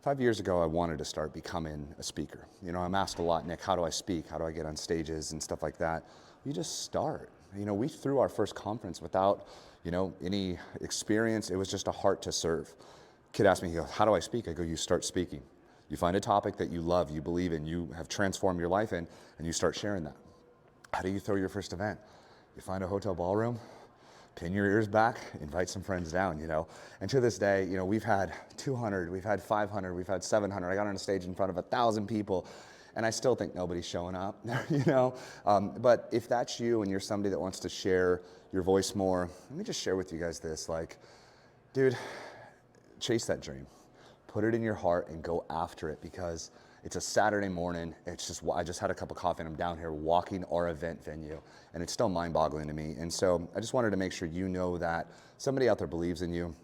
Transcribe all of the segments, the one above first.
5 years ago, I wanted to start becoming a speaker. You know, I'm asked a lot, Nick, how do I speak? How do I get on stages and stuff like that? You just start. You know, we threw our first conference without, any experience. It was just a heart to serve. Kid asked me, he goes, how do I speak? I go, you start speaking. You find a topic that you love, you believe in, you have transformed your life in, and you start sharing that. How do you throw your first event? You find a hotel ballroom, pin your ears back, invite some friends down, And to this day, we've had 200, we've had 500, we've had 700. I got on a stage in front of 1,000 people, and I still think nobody's showing up, But if that's you and you're somebody that wants to share your voice more, let me just share with you guys this, dude, chase that dream. Put it in your heart and go after it, because it's a Saturday morning. I just had a cup of coffee and I'm down here walking our event venue, and it's still mind-boggling to me. And so I just wanted to make sure you know that somebody out there believes in you,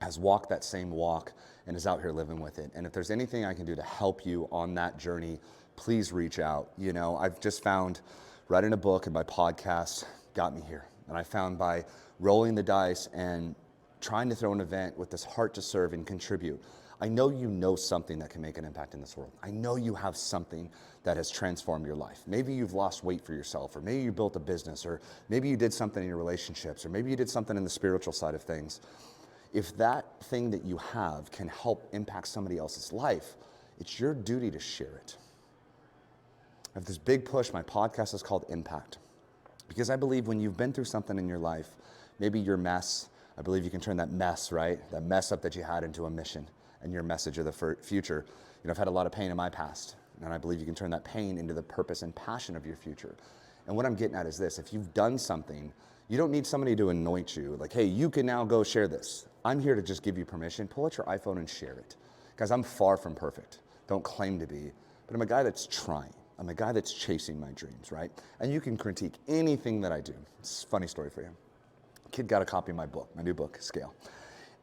has walked that same walk, and is out here living with it. And if there's anything I can do to help you on that journey, please reach out. I've just found writing a book and my podcast got me here. And I found by rolling the dice and trying to throw an event with this heart to serve and contribute, I know you know something that can make an impact in this world. I know you have something that has transformed your life. Maybe you've lost weight for yourself, or maybe you built a business, or maybe you did something in your relationships, or maybe you did something in the spiritual side of things. If that thing that you have can help impact somebody else's life, it's your duty to share it. I have this big push. My podcast is called Impact, because I believe when you've been through something in your life, maybe your mess, I believe you can turn that mess, right? That mess up that you had into a mission and your message of the future. I've had a lot of pain in my past, and I believe you can turn that pain into the purpose and passion of your future. And what I'm getting at is this: if you've done something, you don't need somebody to anoint you, like, hey, you can now go share this. I'm here to just give you permission. Pull out your iPhone and share it. Guys, I'm far from perfect. Don't claim to be, but I'm a guy that's trying. I'm a guy that's chasing my dreams, right? And you can critique anything that I do. It's a funny story for you. Kid got a copy of my book, my new book, Scale.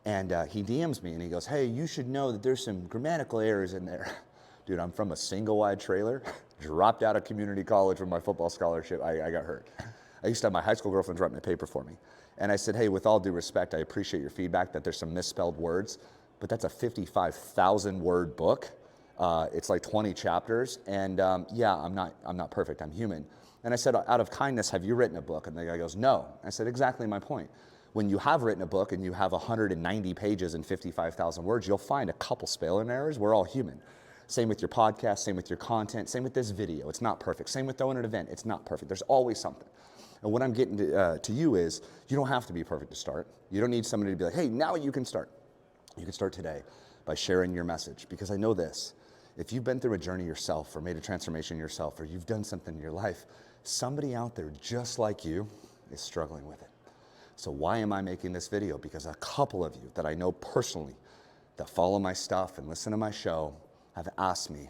And he DMs me and he goes, hey, you should know that there's some grammatical errors in there. Dude, I'm from a single-wide trailer, dropped out of community college with my football scholarship. I got hurt. I used to have my high school girlfriend write my paper for me. And I said, hey, with all due respect, I appreciate your feedback that there's some misspelled words, but that's a 55,000 word book. It's like 20 chapters. And yeah, I'm not perfect, I'm human. And I said, out of kindness, have you written a book? And the guy goes, no. I said, exactly my point. When you have written a book and you have 190 pages and 55,000 words, you'll find a couple spelling errors. We're all human. Same with your podcast, same with your content, same with this video. It's not perfect. Same with throwing an event. It's not perfect. There's always something. And what I'm getting to you is, you don't have to be perfect to start. You don't need somebody to be like, hey, now you can start. You can start today by sharing your message. Because I know this: if you've been through a journey yourself, or made a transformation yourself, or you've done something in your life, somebody out there just like you is struggling with it. So why am I making this video? Because a couple of you that I know personally that follow my stuff and listen to my show have asked me,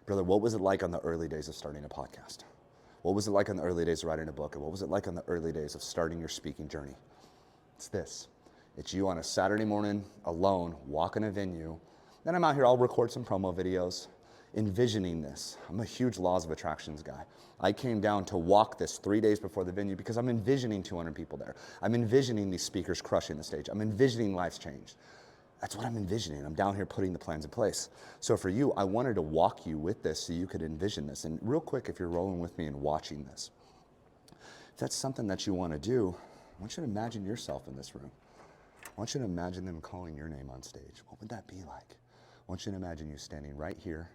brother, what was it like on the early days of starting a podcast? What was it like on the early days of writing a book? And what was it like on the early days of starting your speaking journey? It's this. It's you on a Saturday morning alone, walking a venue. Then I'm out here, I'll record some promo videos, envisioning this. I'm a huge laws of attractions guy. I came down to walk this 3 days before the venue because I'm envisioning 200 people there. I'm envisioning these speakers crushing the stage. I'm envisioning lives changed. That's what I'm envisioning. I'm down here putting the plans in place. So for you, I wanted to walk you with this so you could envision this. And real quick, if you're rolling with me and watching this, if that's something that you want to do, I want you to imagine yourself in this room. I want you to imagine them calling your name on stage. What would that be like? I want you to imagine you standing right here,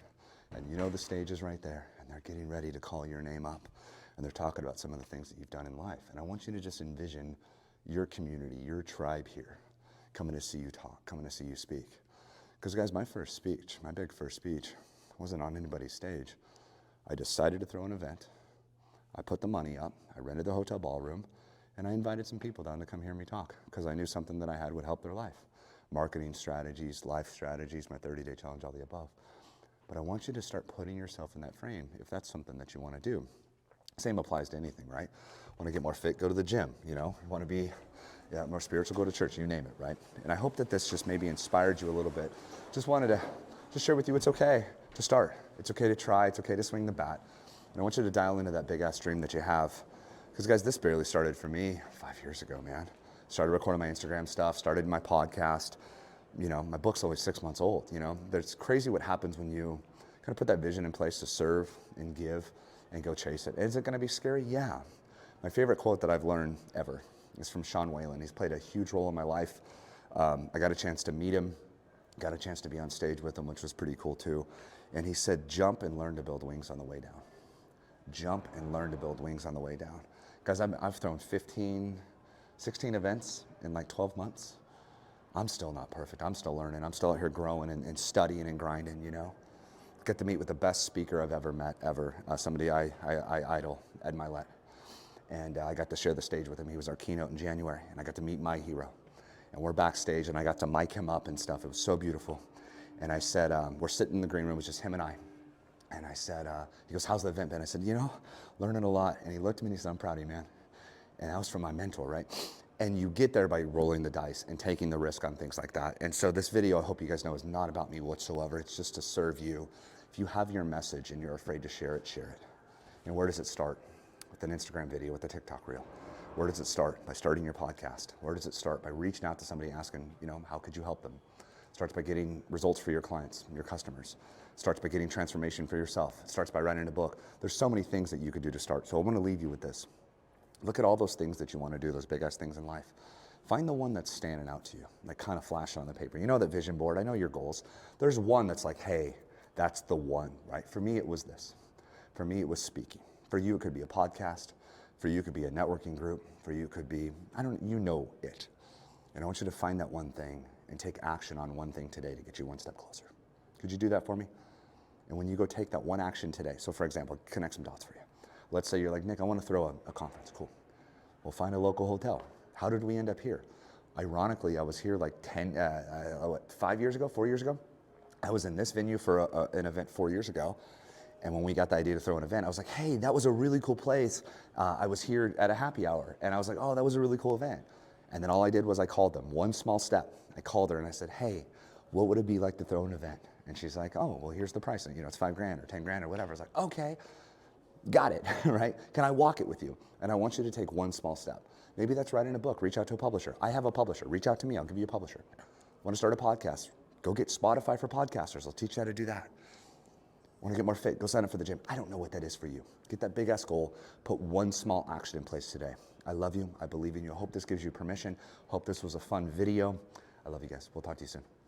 and the stage is right there, and they're getting ready to call your name up, and they're talking about some of the things that you've done in life. And I want you to just envision your community, your tribe here, coming to see you talk, coming to see you speak. Because guys, my big first speech wasn't on anybody's stage. I decided to throw an event. I put the money up, I rented the hotel ballroom, and I invited some people down to come hear me talk, because I knew something that I had would help their life. Marketing strategies, life strategies, my 30-day challenge, all the above. But I want you to start putting yourself in that frame if that's something that you want to do. Same applies to anything, right? Want to get more fit, go to the gym, Want to be more spiritual, go to church, you name it, right? And I hope that this just maybe inspired you a little bit. Just wanted to just share with you, it's okay to start. It's okay to try. It's okay to swing the bat. And I want you to dial into that big-ass dream that you have. Because, guys, this barely started for me 5 years ago, man. Started recording my Instagram stuff, started my podcast. my book's only 6 months old. It's crazy what happens when you kind of put that vision in place to serve and give and go chase it. Is it going to be scary? Yeah. My favorite quote that I've learned ever is from Sean Whalen. He's played a huge role in my life. I got a chance to meet him, got a chance to be on stage with him, which was pretty cool too. And he said, jump and learn to build wings on the way down. Jump and learn to build wings on the way down. Guys, I've thrown 16 events in like 12 months. I'm still not perfect. I'm still learning. I'm still out here growing and studying and grinding, Get to meet with the best speaker I've ever met, somebody I idol, Ed Milet. And I got to share the stage with him. He was our keynote in January, and I got to meet my hero. And we're backstage, and I got to mic him up and stuff. It was so beautiful. And I said, we're sitting in the green room, it was just him and I. And I said, he goes, how's the event been? I said, learning a lot. And he looked at me and he said, I'm proud of you, man. And that was from my mentor, right? And you get there by rolling the dice and taking the risk on things like that. And so this video, I hope you guys know, is not about me whatsoever. It's just to serve you. If you have your message and you're afraid to share it, share it. And where does it start? With an Instagram video, with a TikTok reel. Where does it start? By starting your podcast. Where does it start? By reaching out to somebody asking, how could you help them? It starts by getting results for your clients, your customers. It starts by getting transformation for yourself. It starts by writing a book. There's so many things that you could do to start. So I want to leave you with this. Look at all those things that you want to do, those big ass things in life. Find the one that's standing out to you, like kind of flashing on the paper. You know that vision board, I know your goals. There's one that's like, hey, that's the one, right? For me, it was this. For me, it was speaking. For you, it could be a podcast. For you, it could be a networking group. For you, it could be, you know it. And I want you to find that one thing and take action on one thing today to get you one step closer. Could you do that for me? And when you go take that one action today, so for example, connect some dots for you. Let's say you're like, Nick, I want to throw a conference. Cool. We'll find a local hotel. How did we end up here? Ironically, I was here like 4 years ago? I was in this venue for an event 4 years ago. And when we got the idea to throw an event, I was like, hey, that was a really cool place. I was here at a happy hour. And I was like, oh, that was a really cool event. And then all I did was I called them, one small step. I called her and I said, hey, what would it be like to throw an event? And she's like, oh, well, here's the price. It's $5,000 or $10,000 or whatever. I was like, okay, got it, right? Can I walk it with you? And I want you to take one small step. Maybe that's writing a book. Reach out to a publisher. I have a publisher. Reach out to me. I'll give you a publisher. Want to start a podcast? Go get Spotify for podcasters. I'll teach you how to do that. Want to get more fit? Go sign up for the gym. I don't know what that is for you. Get that big ass goal. Put one small action in place today. I love you. I believe in you. I hope this gives you permission. Hope this was a fun video. I love you guys. We'll talk to you soon.